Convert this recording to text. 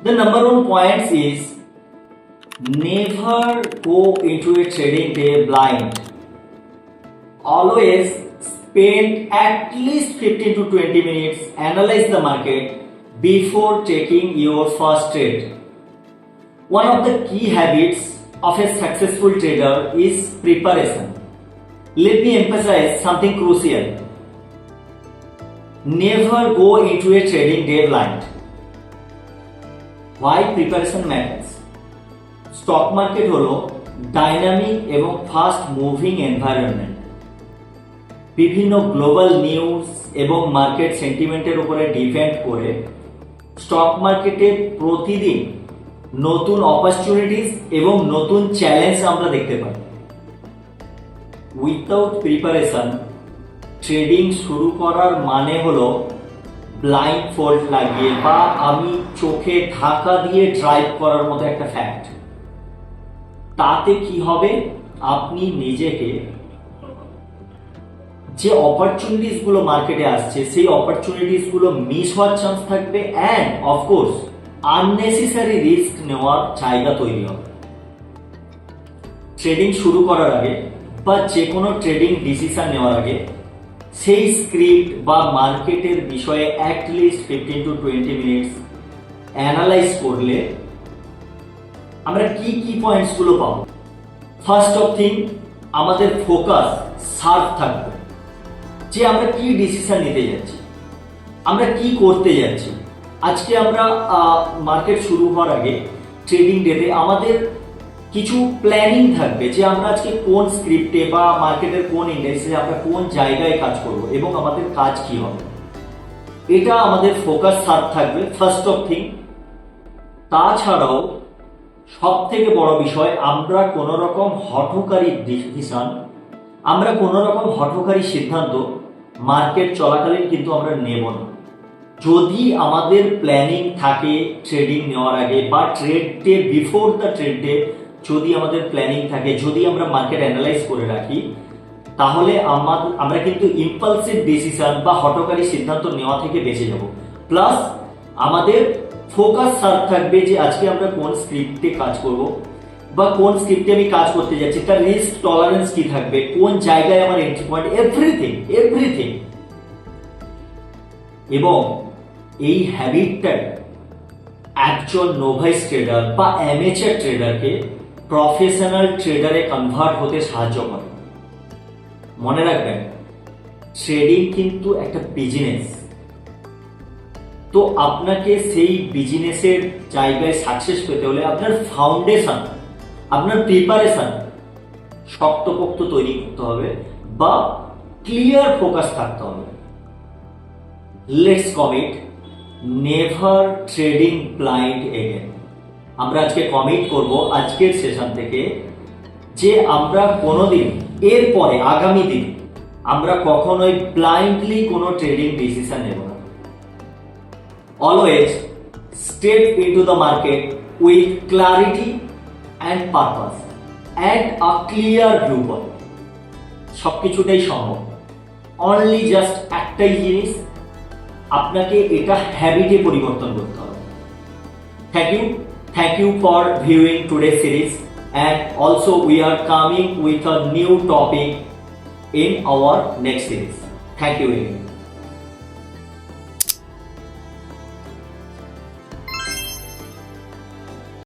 The number one point is never go into a trading day blind. Always spend at least 15 to 20 minutes, analyze the market before taking your first trade. One of the key habits of a successful trader is preparation. Let me emphasize something crucial. Never go into a trading day blind. Why preparation matters? Stock market হলো dynamic এবং fast moving environment. বিভিন্ন global news এবং market সেন্টিমেন্টের উপরে depend করে stock মার্কেটে প্রতিদিন নতুন opportunities এবং নতুন চ্যালেঞ্জ আমরা দেখতে পাই। উইথাউট প্রিপারেশন ট্রেডিং শুরু করার মানে হলো ব্লাইন্ড ফোল্ড লাগিয়ে বা আমি চোখে ঢাকা দিয়ে ড্রাইভ করার মতো একটা ফ্যাক্ট। তাতে কি হবে, আপনি নিজেকে যে অপরচুনিটিস গুলো মার্কেটে আসছে সেই অপরচুনিটিস গুলো মিস হওয়ার চান্স থাকবে অ্যান্ড অফকোর্স আননেসেসারি রিস্ক নেওয়ার জায়গা তৈরি হবে। ট্রেডিং শুরু করার আগে বা যে কোনো ট্রেডিং ডিসিশন নেওয়ার আগে সেই স্ক্রিপ্ট বা মার্কেটের বিষয়ে অ্যাটলিস্ট 15 to 20 মিনিটস অ্যানালাইজ করলে আমরা কি কি পয়েন্টস গুলো পাবো। ফার্স্ট অফ থিং, আমাদের ফোকাস শার্প থাকবে যে আমরা কি ডিসিশন নিতে যাচ্ছি, আমরা কি করতে যাচ্ছি। আজকে আমরা মার্কেট শুরু হওয়ার আগে ট্রেডিং ডেতে আমাদের কিছু প্ল্যানিং থাকবে যে আমরা আজকে কোন স্ক্রিপ্টে বা মার্কেটের কোন ইন্ডেক্সে আমরা কোন জায়গায় কাজ করব এবং আমাদের কাজ কি হবে। এটা আমাদের ফোকাস শার্প থাকবে ফার্স্ট অফ থিং। তাছাড়াও সব থেকে বড় বিষয়, আমরা কোন রকম হঠকারী ডিসিশন, আমরা কোন রকম হঠকারী সিদ্ধান্ত মার্কেট চলাকালীন কিন্তু আমরা নেব না। যদি আমাদের প্ল্যানিং থাকে ট্রেডিং নেওয়ার আগে বা trade day before the trade day যদি আমাদের প্ল্যানিং থাকে, যদি আমরা মার্কেট অ্যানালাইজ করে রাখি, তাহলে আমরা কিন্তু ইম্পালসিভ ডিসিশন বা হঠকারী সিদ্ধান্ত নেওয়া থেকে বেঁচে যাব। প্লাস আমাদের ফোকাস শার্প থাকবে যে আজকে আমরা কোন স্ক্রিপ্টে কাজ করব বা কোন স্ক্রিপ্টে আমি কাজ করতে যাচ্ছি, তার রিস্ক টলারেন্স কি থাকবে, কোন জায়গায় আমার এন্ট্রি পয়েন্ট, এভরিথিং। এবং এই হ্যাবিটটা একজন নোভাইস ট্রেডার বা অ্যামেচার ট্রেডারকে প্রফেশনাল ট্রেডারে কনভার্ট হতে সাহায্য করে। মনে রাখবেন, ট্রেডিং কিন্তু একটা বিজনেস। তো আপনাকে সেই বিজনেসের জায়গায় সাকসেস পেতে হলে আপনার ফাউন্ডেশন, আপনার প্রিপারেশন শক্তপোক্ত তৈরি করতে হবে বা ক্লিয়ার ফোকাস থাকতে হবে। Let's commit never trading blind again. আমরা আজকে কমিট করব আজকের সেশন থেকে যে আমরা কোনোদিন এরপরে আগামী দিন আমরা কখনোই ব্লাইন্ডলি কোনো ট্রেডিং ডিসিশন নেব না। Always step into the market with clarity and purpose and a clear viewpoint. সবকিছুটাই সম্ভব, অনলি জাস্ট একটাই জিনিস, আপনাকে এটা হ্যাবিটে পরিবর্তন করতে হবে। Thank you for viewing today's series, and also we are coming with a new topic in our next series. Thank you very much.